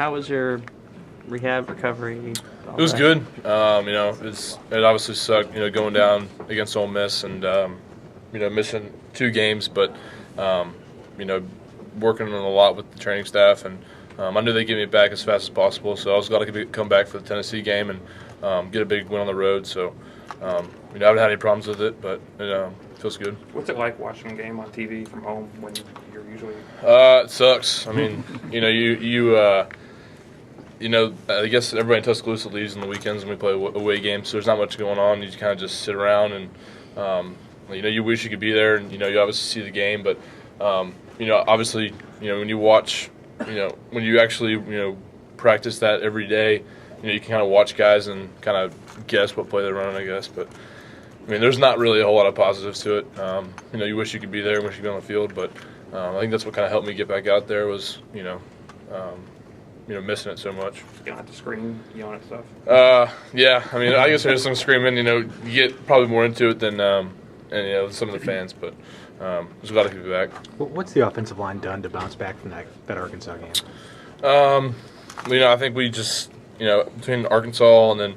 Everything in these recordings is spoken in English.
How was your rehab recovery? It was good. It obviously sucked, going down against Ole Miss and missing 2 games, but working on a lot with the training staff, and I knew they'd get me back as fast as possible. So I was glad I could come back for the Tennessee game and get a big win on the road. So I haven't had any problems with it, but it feels good. What's it like watching a game on TV from home when you're usually? It sucks. I mean, I guess everybody in Tuscaloosa leaves on the weekends when we play away games, so there's not much going on. You kind of just sit around and, you wish you could be there, and, you obviously see the game. But, obviously, when you watch, when you actually, practice that every day, you can kind of watch guys and kind of guess what play they're running, I guess. But, I mean, there's not really a whole lot of positives to it. You wish you could be there, wish you could be on the field. But I think that's what kind of helped me get back out there was, missing it so much. You don't have to scream, yelling at stuff. Yeah. I mean, I guess there's some screaming. You get probably more into it than some of the fans. But just glad to be back. What's the offensive line done to bounce back from that Arkansas game? I think we just between Arkansas and then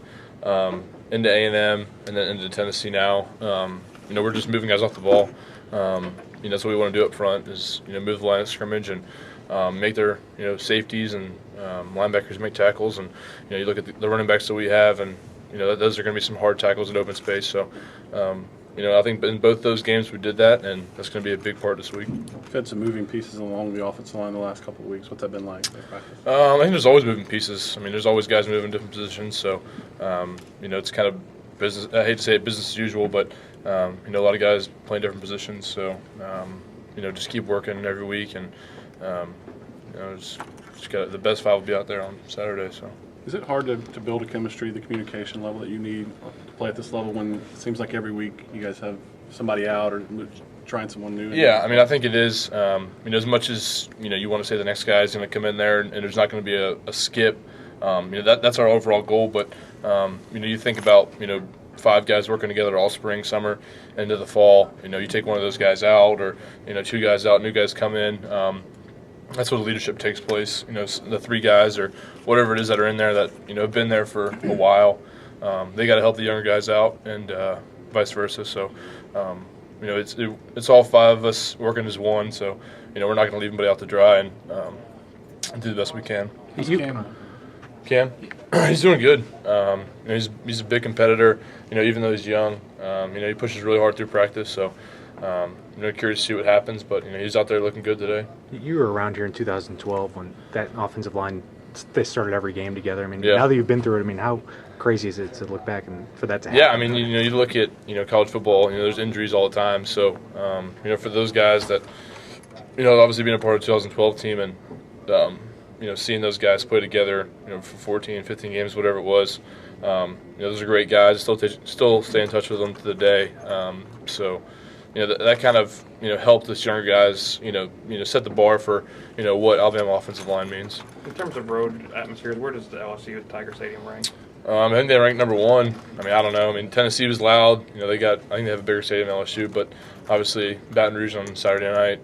into A&M and then into Tennessee now. We're just moving guys off the ball. That's what we want to do up front is move the line of scrimmage and make their safeties and linebackers make tackles, and you look at the running backs that we have, and those are going to be some hard tackles in open space. So I think in both those games we did that, and that's going to be a big part this week. You've had some moving pieces along the offensive line the last couple of weeks. What's that been like in practice? I think there's always moving pieces. I mean, there's always guys moving different positions. So it's kind of business. I hate to say it, business as usual, but a lot of guys playing different positions. So just keep working every week, and just got the best 5 will be out there on Saturday. So. Is it hard to build a chemistry, the communication level that you need to play at this level when it seems like every week you guys have somebody out or trying someone new? Yeah, I mean, I think it is. As much as you want to say the next guy is going to come in there and there's not going to be a skip. That's our overall goal. But you think about 5 guys working together all spring, summer, into the fall. You take one of those guys out, or 2 guys out, new guys come in. That's where the leadership takes place. The 3 guys or whatever it is that are in there that have been there for a while. They got to help the younger guys out, and vice versa. So, it's all 5 of us working as one. So, we're not going to leave anybody out to dry, and do the best we can. Cam, he's doing good. He's a big competitor. Even though he's young, he pushes really hard through practice. So. Curious to see what happens, but he's out there looking good today. You were around here in 2012 when that offensive line, they started every game together. I mean, yeah. Now that you've been through it, I mean, how crazy is it to look back and for that to happen? Yeah, I mean, you look at college football. There's injuries all the time. So for those guys that obviously being a part of the 2012 team and seeing those guys play together, for 14, 15 games, whatever it was. Those are great guys. Still stay in touch with them to the day. That kind of helped us younger guys set the bar for what Alabama offensive line means. In terms of road atmosphere, where does the LSU Tiger Stadium rank? I think they ranked number 1. I mean, I don't know. I mean, Tennessee was loud. I think they have a bigger stadium than LSU, but obviously Baton Rouge on Saturday night,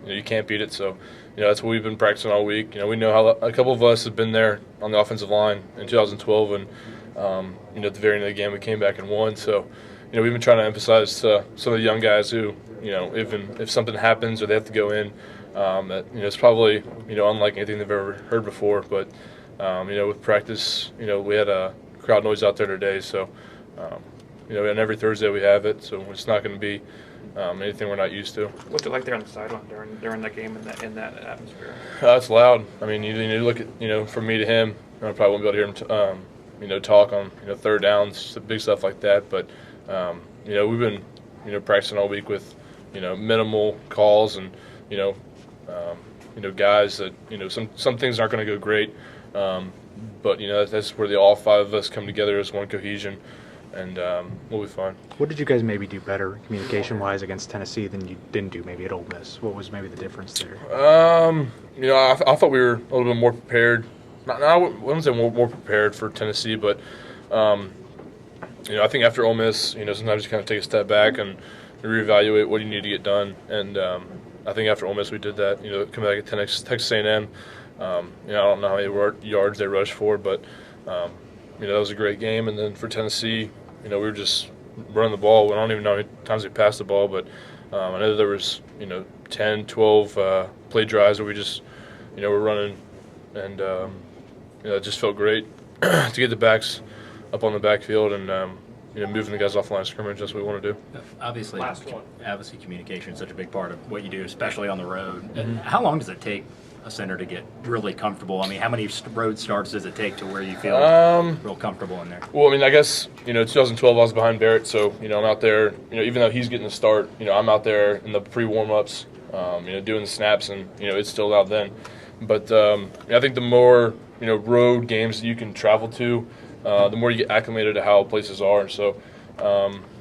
you can't beat it. So that's what we've been practicing all week. We know how a couple of us have been there on the offensive line in 2012, and at the very end of the game we came back and won. So. We've been trying to emphasize to some of the young guys who, if something happens or they have to go in, that it's probably unlike anything they've ever heard before. But with practice, we had a crowd noise out there today, so and every Thursday we have it, so it's not going to be anything we're not used to. What's it like there on the sideline during that game in that atmosphere? It's loud. I mean, you look at from me to him, I probably won't be able to hear him talk on third downs, big stuff like that, but. We've been, practicing all week with, minimal calls and, guys that, some things aren't going to go great. But, that's where all 5 of us come together as one cohesion, and we'll be fine. What did you guys maybe do better communication-wise against Tennessee than you didn't do maybe at Ole Miss? What was maybe the difference there? I thought we were a little bit more prepared. I wouldn't say more prepared for Tennessee, but I think after Ole Miss, sometimes you kind of take a step back and reevaluate what you need to get done. And I think after Ole Miss we did that. Coming back at Texas A&M, I don't know how many yards they rushed for, but that was a great game. And then for Tennessee, we were just running the ball. I don't even know how many times we passed the ball, but I know there was 10, 12 play drives where we just were running, and it just felt great to get the backs up on the backfield and moving the guys off the line of scrimmage. That's what we want to do. Obviously, communication is such a big part of what you do, especially on the road. Mm-hmm. How long does it take a center to get really comfortable? I mean, how many road starts does it take to where you feel real comfortable in there? Well, I guess 2012 I was behind Barrett, so I'm out there. Even though he's getting the start, I'm out there in the pre-warm-ups, doing the snaps, and it's still out then. But I think the more road games that you can travel to, the more you get acclimated to how places are. And so,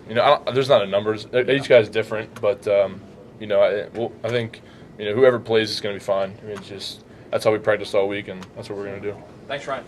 there's not a numbers. Each guy's different, but I think whoever plays is going to be fine. It's just that's how we practiced all week, and that's what we're going to do. Thanks, Ryan.